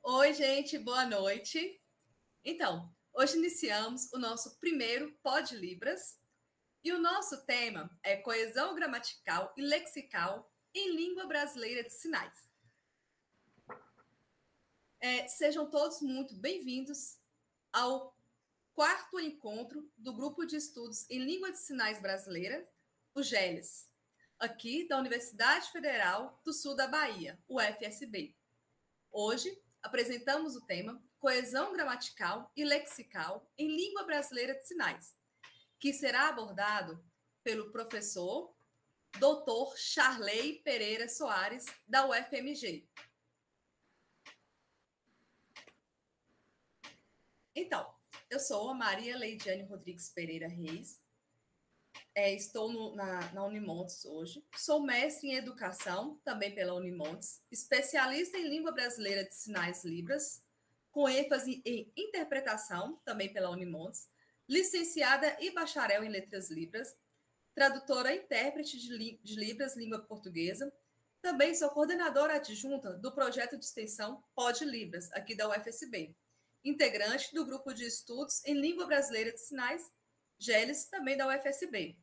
Oi, gente, boa noite. Então, hoje iniciamos o nosso primeiro Pod Libras e o nosso tema é coesão gramatical e lexical em língua brasileira de sinais. Sejam todos muito bem-vindos ao quarto encontro do Grupo de Estudos em Língua de Sinais Brasileira, o GELES, aqui da Universidade Federal do Sul da Bahia, o UFSB. Hoje, apresentamos o tema Coesão Gramatical e Lexical em Língua Brasileira de Sinais, que será abordado pelo professor Dr. Charley Pereira Soares, da UFMG. Então, eu sou a Maria Leidiane Rodrigues Pereira Reis, estou na Unimontes hoje, sou mestre em Educação, também pela Unimontes, especialista em Língua Brasileira de Sinais Libras, com ênfase em Interpretação, também pela Unimontes, licenciada e bacharel em Letras Libras, tradutora e intérprete de Libras Língua Portuguesa, também sou coordenadora adjunta do projeto de extensão Pod Libras, aqui da UFSB, integrante do Grupo de Estudos em Língua Brasileira de Sinais, GELES, também da UFSB.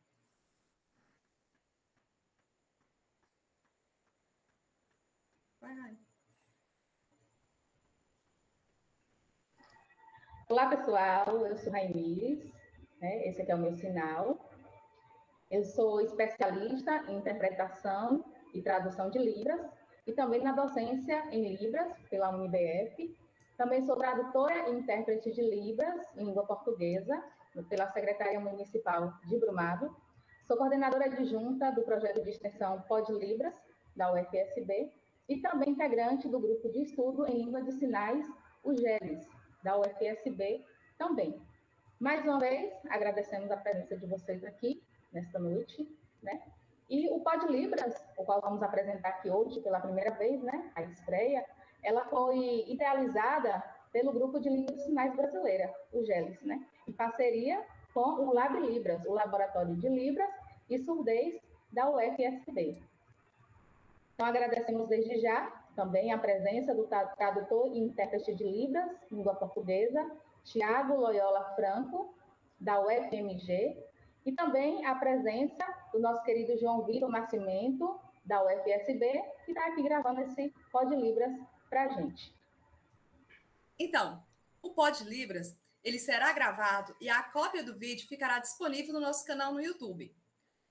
Olá, pessoal. Eu sou Raimires, esse aqui é o meu sinal. Eu sou especialista em interpretação e tradução de Libras e também na docência em Libras pela UniBF. Também sou tradutora e intérprete de Libras em língua portuguesa pela Secretaria Municipal de Brumado. Sou coordenadora adjunta do projeto de extensão Pod Libras, da UFSB, e também integrante do grupo de estudo em língua de sinais, o GELES, da UFSB também. Mais uma vez, agradecemos a presença de vocês aqui nesta noite, né? E o Pod Libras, o qual vamos apresentar aqui hoje pela primeira vez, né? A estreia, ela foi idealizada pelo Grupo de Língua de Sinais Brasileira, o GELES, né? Em parceria com o Lab Libras, o Laboratório de Libras e Surdez da UFSB. Então, agradecemos desde já também a presença do tradutor e intérprete de Libras, língua portuguesa, Tiago Loyola Franco, da UFMG, e também a presença do nosso querido João Vitor Nascimento, da UFSB, que está aqui gravando esse Pod Libras para a gente. Então, o Pod Libras, ele será gravado e a cópia do vídeo ficará disponível no nosso canal no YouTube,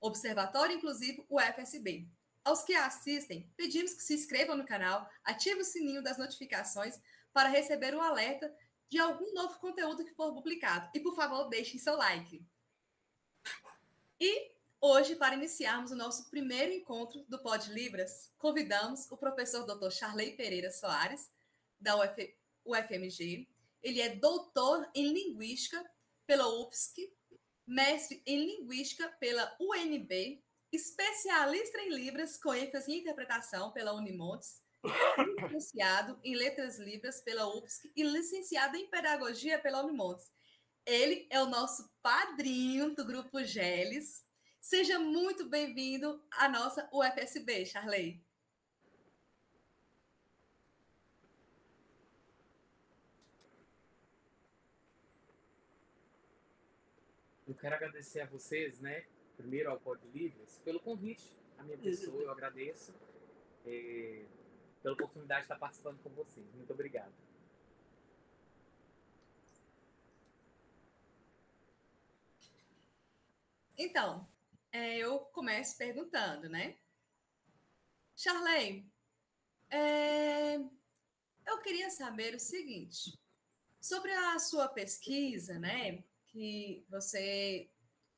Observatório Inclusivo UFSB. Aos que assistem, pedimos que se inscrevam no canal, ativem o sininho das notificações para receber o alerta de algum novo conteúdo que for publicado. E, por favor, deixem seu like. E hoje, para iniciarmos o nosso primeiro encontro do Pod Libras, convidamos o professor Dr. Charley Pereira Soares, da UFMG. Ele é doutor em Linguística pela UFSC, mestre em Linguística pela UNB, especialista em Libras com ênfase em Interpretação pela Unimontes, licenciado em Letras Libras pela UFSC e licenciado em Pedagogia pela Unimontes. Ele é o nosso padrinho do Grupo GELES. Seja muito bem-vindo à nossa UFSB, Charley. Eu quero agradecer a vocês, né? Primeiro ao Pod Libras, pelo convite, a minha pessoa, eu agradeço pela oportunidade de estar participando com vocês. Muito obrigado. Então, eu começo perguntando, né? Charley, eu queria saber o seguinte, sobre a sua pesquisa, né? Que você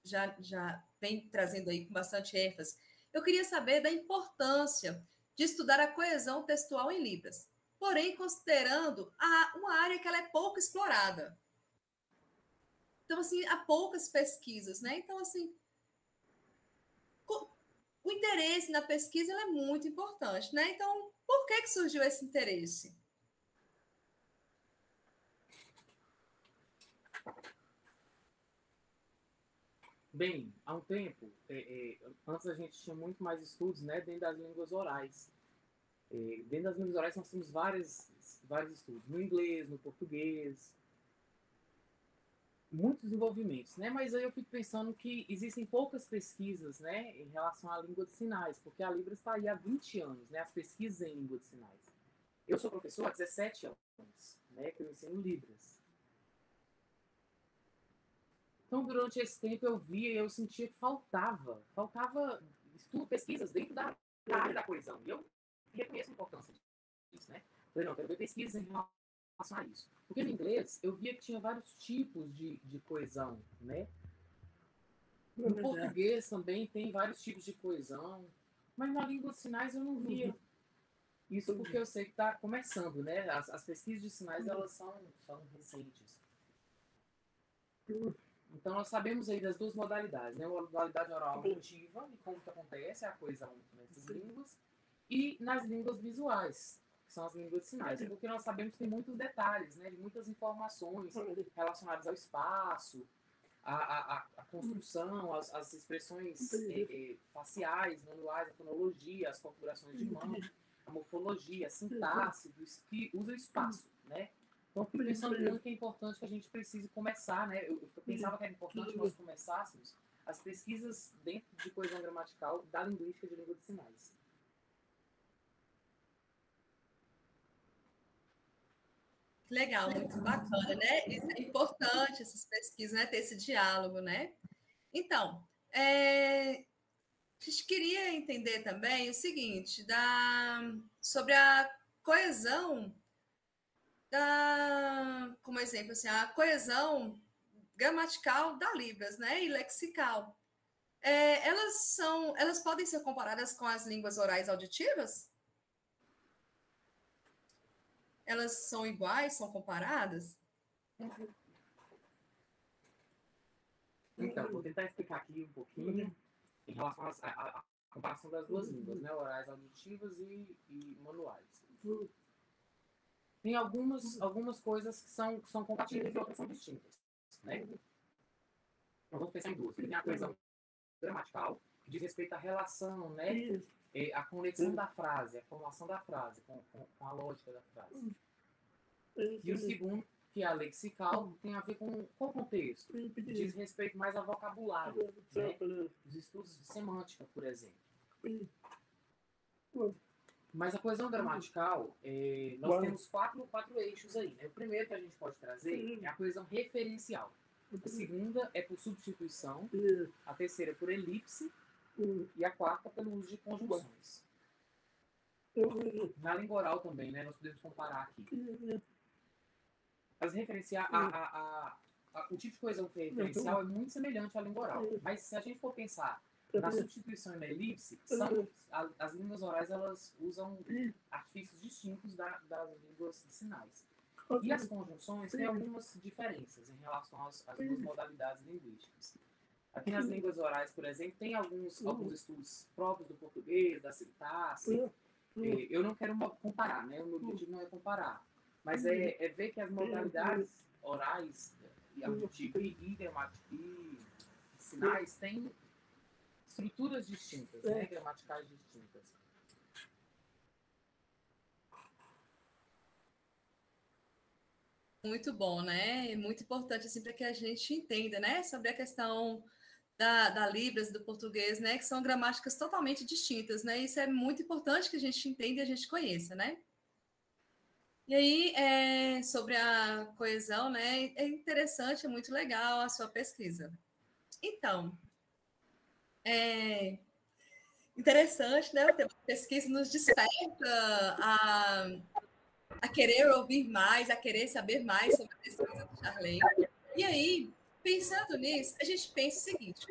já vem trazendo aí com bastante ênfase. Eu queria saber da importância de estudar a coesão textual em Libras, porém considerando uma área que ela é pouco explorada. Então, assim, há poucas pesquisas, né? Então, assim, o interesse na pesquisa é muito importante, né? Então, por que surgiu esse interesse? Bem, há um tempo, antes a gente tinha muito mais estudos, né, dentro das línguas orais. Dentro das línguas orais nós temos vários estudos, no inglês, no português, muitos desenvolvimentos, né? Mas aí eu fico pensando que existem poucas pesquisas, né, em relação à língua de sinais, porque a Libras está aí há 20 anos, né, as pesquisas em língua de sinais. Eu sou professor há 17 anos, né, que eu ensino Libras. Então, durante esse tempo eu via e eu sentia que faltava estudo, pesquisas dentro da área da coesão. E eu reconheço a importância disso, né? Falei, não, quero ver pesquisas em relação a isso. Porque no inglês eu via que tinha vários tipos de coesão, né? No português também tem vários tipos de coesão, mas na língua de sinais eu não via. Isso porque eu sei que está começando, né? As pesquisas de sinais, elas são recentes. Então, nós sabemos aí das duas modalidades, né? A modalidade oral auditiva, e como que acontece a coesão nessas línguas, e nas línguas visuais, que são as línguas de sinais, porque nós sabemos que tem muitos detalhes, né? Muitas informações relacionadas ao espaço, a construção, as expressões faciais, manuais, a fonologia, as configurações de mão, a morfologia, a sintaxe, que usa o espaço, né? Então, eu fico pensando muito que é importante que a gente precise começar, né? Eu pensava que era importante nós começássemos as pesquisas dentro de coesão gramatical da linguística de língua de sinais. Legal, muito bacana, né? Isso é importante, essas pesquisas, né? Ter esse diálogo, né? Então, a gente queria entender também o seguinte, sobre a coesão como exemplo, assim, a coesão gramatical da Libras, né? E lexical. Elas podem ser comparadas com as línguas orais auditivas? Elas são iguais, são comparadas? Então, vou tentar explicar aqui um pouquinho em relação à comparação das duas línguas, né? Orais auditivas e manuais. Tem algumas coisas que são compatíveis e outras são distintas, né? Então, vamos pensar em duas. Tem a coesão gramatical, que diz respeito à relação, né? A conexão da frase, a formação da frase com a lógica da frase. E o segundo, que é a lexical, tem a ver com o contexto. Diz respeito mais ao vocabulário, né? Os estudos de semântica, por exemplo. Mas a coesão gramatical, nós temos quatro eixos aí, né? O primeiro que a gente pode trazer é a coesão referencial. A segunda é por substituição, a terceira por elipse e a quarta pelo uso de conjunções. Na língua oral também, né? Nós podemos comparar aqui. Mas referenciar o tipo de coesão referencial é muito semelhante à língua oral. Mas se a gente for pensar na substituição e na elipse, as línguas orais elas usam artifícios distintos das línguas de sinais. E as conjunções têm algumas diferenças em relação às duas modalidades linguísticas. Aqui nas línguas orais, por exemplo, tem alguns estudos próprios do português, da sintaxe. Eu não quero comparar, né? O meu objetivo não é comparar, mas é ver que as modalidades orais, auditiva e sinais têm estruturas distintas, né? Gramaticais distintas. Muito bom, né? É muito importante assim, para que a gente entenda, né? Sobre a questão da Libras, do português, né? Que são gramáticas totalmente distintas, né? Isso é muito importante que a gente entenda e a gente conheça, né? E aí, sobre a coesão, né? É interessante, é muito legal a sua pesquisa. Então, é interessante, né? O tema da pesquisa nos desperta a querer ouvir mais, a querer saber mais sobre a pesquisa do Charley. E aí, pensando nisso, a gente pensa o seguinte: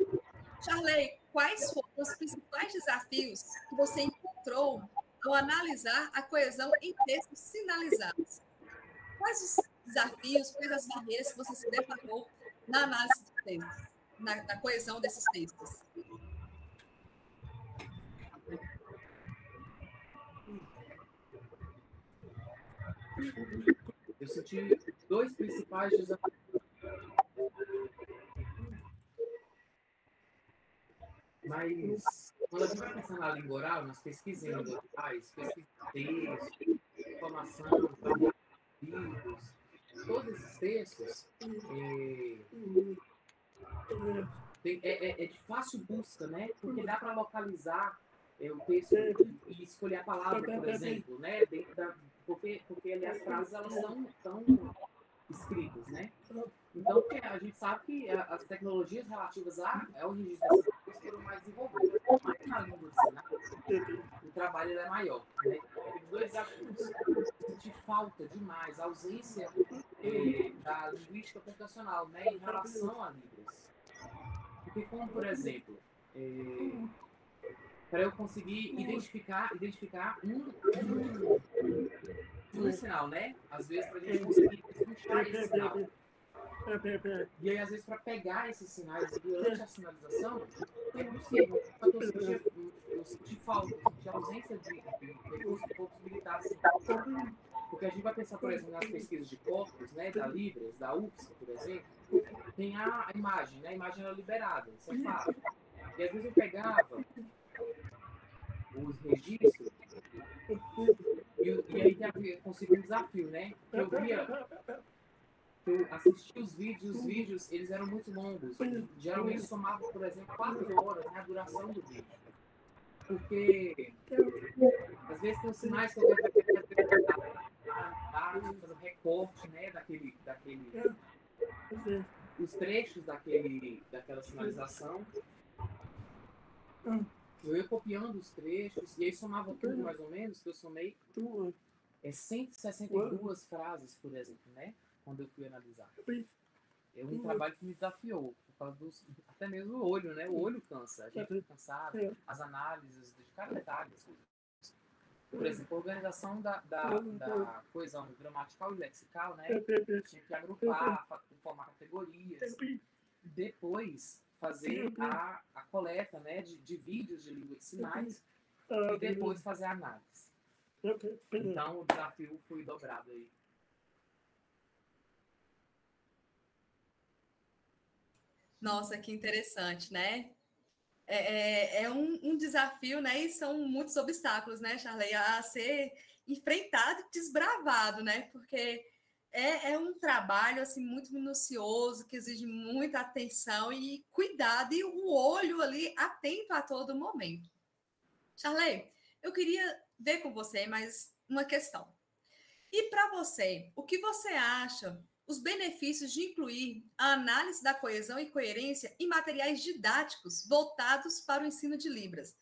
Charley, quais foram os principais desafios que você encontrou ao analisar a coesão em textos sinalizados? Quais os desafios, quais as barreiras que você se deparou na análise de textos, na coesão desses textos? Eu senti dois principais desafios. Mas, quando a gente vai pensar na língua oral, nas pesquisas em língua orais, texto, informação, livros, todos esses textos é de fácil busca, né? Porque dá para localizar o texto e escolher a palavra, por exemplo, né? Porque ali as frases elas estão escritas, né? Então, a gente sabe que as tecnologias relativas ao registro dessas coisas foram mais desenvolvidas. Mas na língua de sinais, o trabalho é maior, né? Tem dois desafios. Sentir falta demais, a ausência da linguística computacional, né? Em relação a Libras. Porque, como, por exemplo, para eu conseguir identificar um sinal, né? Às vezes, para a gente conseguir puxar esse sinal. E aí, às vezes, para pegar esses sinais durante a sinalização, tem muitos termos. Eu senti falta, eu senti ausência de recursos possibilitados. Porque a gente vai pensar, por exemplo, nas pesquisas de corpos, né? Da Libras, da UFSC, por exemplo, tem a imagem, né? A imagem era liberada, isso é fato. E às vezes eu pegava os registros e aí consegui um desafio, né? Eu assistia os vídeos eles eram muito longos. Geralmente somava, por exemplo, 4 horas, né, a duração do vídeo. Porque às vezes tem os sinais que eu fazer um recorte, né, os trechos daquela sinalização. Eu ia copiando os trechos, e aí somava tudo mais ou menos, que eu somei 162 frases, por exemplo, né? Quando eu fui analisar. É um trabalho que me desafiou, por causa até mesmo o olho, né? O olho cansa, a gente fica cansado, as análises de cada detalhe. Por exemplo, a organização da coesão gramatical e lexical, né? Tinha que agrupar, formar categorias. Depois, fazer a coleta, né, de vídeos de língua de sinais e depois fazer a análise. Então, o desafio foi dobrado aí. Nossa, que interessante, né? É um desafio, né? E são muitos obstáculos, né, Charley, a ser enfrentado e desbravado, né? Porque é um trabalho assim muito minucioso, que exige muita atenção e cuidado, e o olho ali atento a todo momento. Charley, eu queria ver com você mais uma questão. E para você, o que você acha os benefícios de incluir a análise da coesão e coerência em materiais didáticos voltados para o ensino de Libras?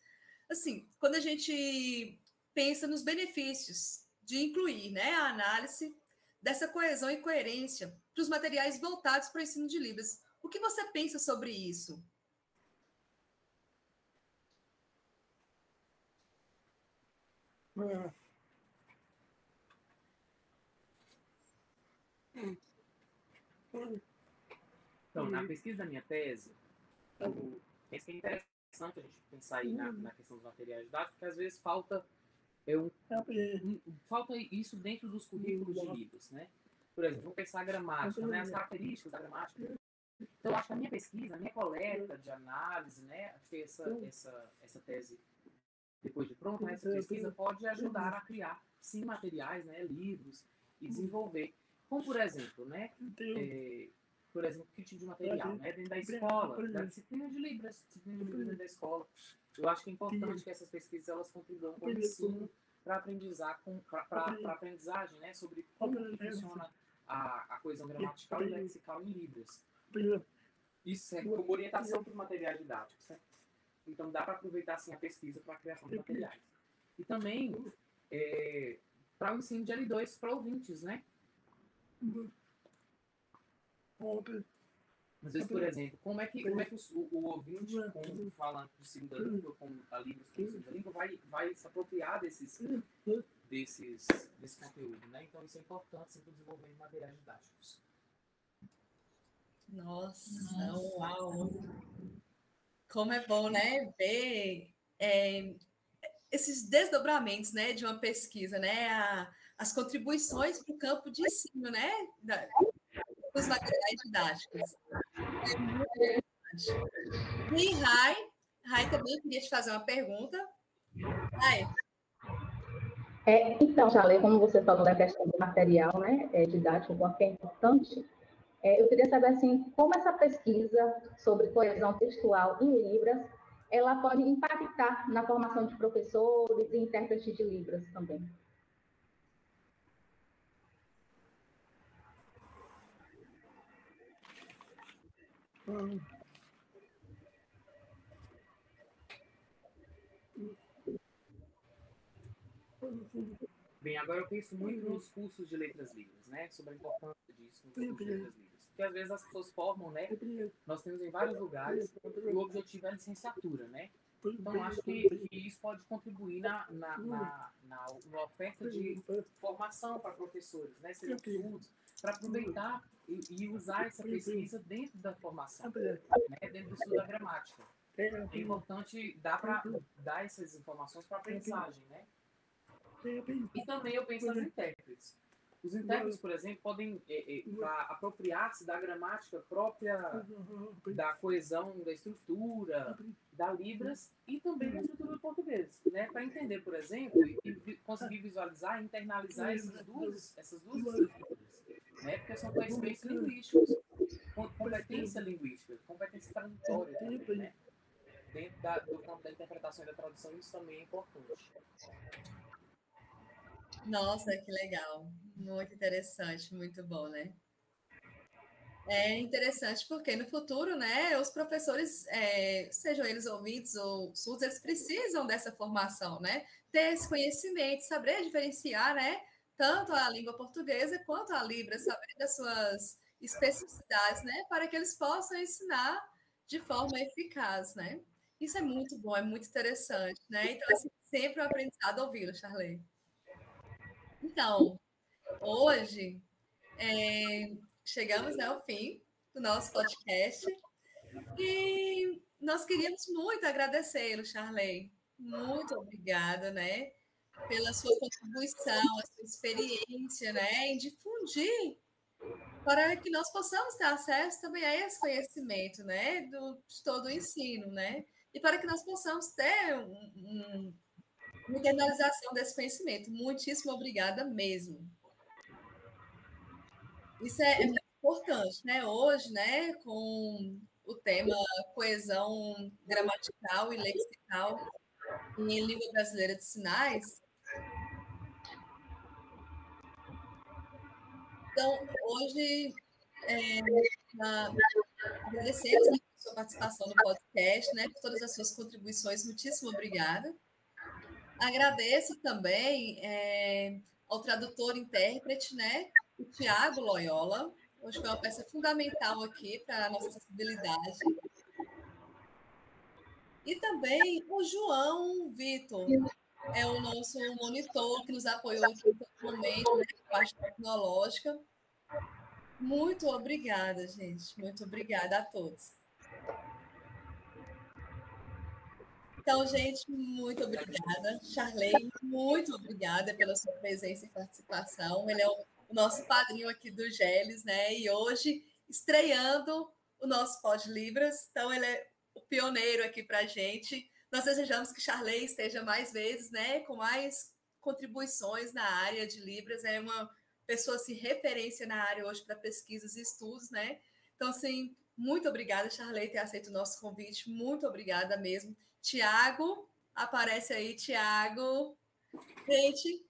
Assim, quando a gente pensa nos benefícios de incluir, né, a análise dessa coesão e coerência para os materiais voltados para o ensino de Libras, o que você pensa sobre isso? Então, na pesquisa da minha tese, penso que é interessante a gente pensar aí na questão dos materiais didáticos, porque às vezes falta isso dentro dos currículos de Libras, né? Por exemplo, vamos pensar a gramática, né? As características da gramática. Então, eu acho que a minha pesquisa, a minha coleta de análise, né? Acho que essa tese, depois de pronta, né? Essa pesquisa pode ajudar a criar, sim, materiais, né? Livros, e desenvolver. Como, por exemplo, né? Que tipo de material, né? Dentro da escola, da disciplina de Libras, dentro da escola. Eu acho que é importante que essas pesquisas elas contribuam com o ensino para aprendizagem, né? Sobre como que funciona a coesão gramatical e lexical em Libras. Isso serve como orientação para os materiais didáticos, né? Então dá para aproveitar assim, a pesquisa para a criação de materiais. E também para o ensino de L2 para ouvintes, né? Às vezes, por exemplo, como é que o ouvinte, como falante de segunda língua, como a Libras como segunda língua, vai se apropriar desse conteúdo, né? Então isso é importante sempre desenvolver em materiais didáticos. Nossa, uau! Como é bom, né, ver esses desdobramentos, né, de uma pesquisa, né, as contribuições para o campo de ensino, né, dos materiais didáticos. É muito interessante. E Rai também queria te fazer uma pergunta. Rai, Então, Charley, como você falou da questão do material, né, didático, o quanto é importante, eu queria saber, assim, como essa pesquisa sobre coesão textual em Libras, ela pode impactar na formação de professores e intérpretes de Libras também. Bem, agora eu penso muito nos cursos de letras livres, né? Sobre a importância disso nos cursos de letras livres. Porque às vezes as pessoas formam, né? Nós temos em vários lugares e o objetivo é a licenciatura, né? Então, acho que isso pode contribuir na oferta de formação para professores, né? Seja absurdos, para aproveitar e usar essa pesquisa dentro da formação, né? Dentro do estudo da gramática. É importante dar para dar essas informações para a aprendizagem, né? E também eu penso nas intérpretes. Os intérpretes, por exemplo, podem apropriar-se da gramática própria, da coesão, da estrutura, da Libras e também da estrutura do português, né? Para entender, por exemplo, e conseguir visualizar, internalizar essas duas estruturas, né? Porque são conhecimentos linguísticos, competência linguística, competência tradutória também, né? Dentro do campo da interpretação e da tradução, isso também é importante. Nossa, que legal. Muito interessante, muito bom, né? É interessante porque no futuro, né, os professores, sejam eles ouvintes ou surdos, eles precisam dessa formação, né? Ter esse conhecimento, saber diferenciar, né? Tanto a língua portuguesa quanto a Libras, saber das suas especificidades, né? Para que eles possam ensinar de forma eficaz, né? Isso é muito bom, é muito interessante, né? Então, assim, sempre um aprendizado ouvi-lo, Charley. Então, hoje chegamos, né, ao fim do nosso podcast e nós queríamos muito agradecê-lo, Charley. Muito obrigada, né, pela sua contribuição, a sua experiência, né, em difundir para que nós possamos ter acesso também a esse conhecimento, né, de todo o ensino, né, e para que nós possamos ter uma internalização desse conhecimento. Muitíssimo obrigada mesmo. Isso é muito importante, né? Hoje, né, com o tema coesão gramatical e lexical em língua brasileira de sinais. Então, hoje, agradecemos, né, a sua participação no podcast, né, por todas as suas contribuições. Muitíssimo obrigada. Agradeço também ao tradutor e intérprete, né, o Tiago Loyola. Hoje foi uma peça fundamental aqui para a nossa acessibilidade. E também o João Vitor, é o nosso monitor que nos apoiou aqui em todo momento, né, com a parte tecnológica. Muito obrigada, gente. Muito obrigada a todos. Então, gente, muito obrigada. Charley, muito obrigada pela sua presença e participação. Ele é o nosso padrinho aqui do Geles, né? E hoje, estreando o nosso Pod Libras. Então, ele é o pioneiro aqui para a gente. Nós desejamos que Charley esteja mais vezes, né? Com mais contribuições na área de Libras. É uma pessoa, assim, referência na área hoje para pesquisas e estudos, né? Então, assim, muito obrigada, Charley, por ter aceito o nosso convite. Muito obrigada mesmo. Tiago, aparece aí, Tiago. Gente,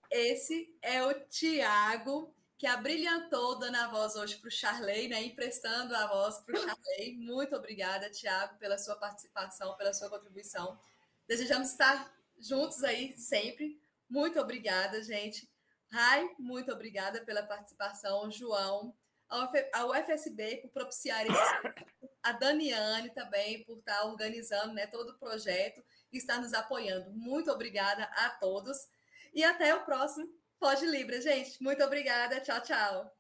esse é o Tiago, que abrilhantou dando a voz hoje para o Charley, né? Emprestando a voz para o Charley. Muito obrigada, Tiago, pela sua participação, pela sua contribuição. Desejamos estar juntos aí sempre. Muito obrigada, gente. Rai, muito obrigada pela participação. João, ao UFSB por propiciar esse, a Daniane também por estar organizando, né, todo o projeto e estar nos apoiando. Muito obrigada a todos e até o próximo Pod Libra, gente. Muito obrigada. Tchau, tchau.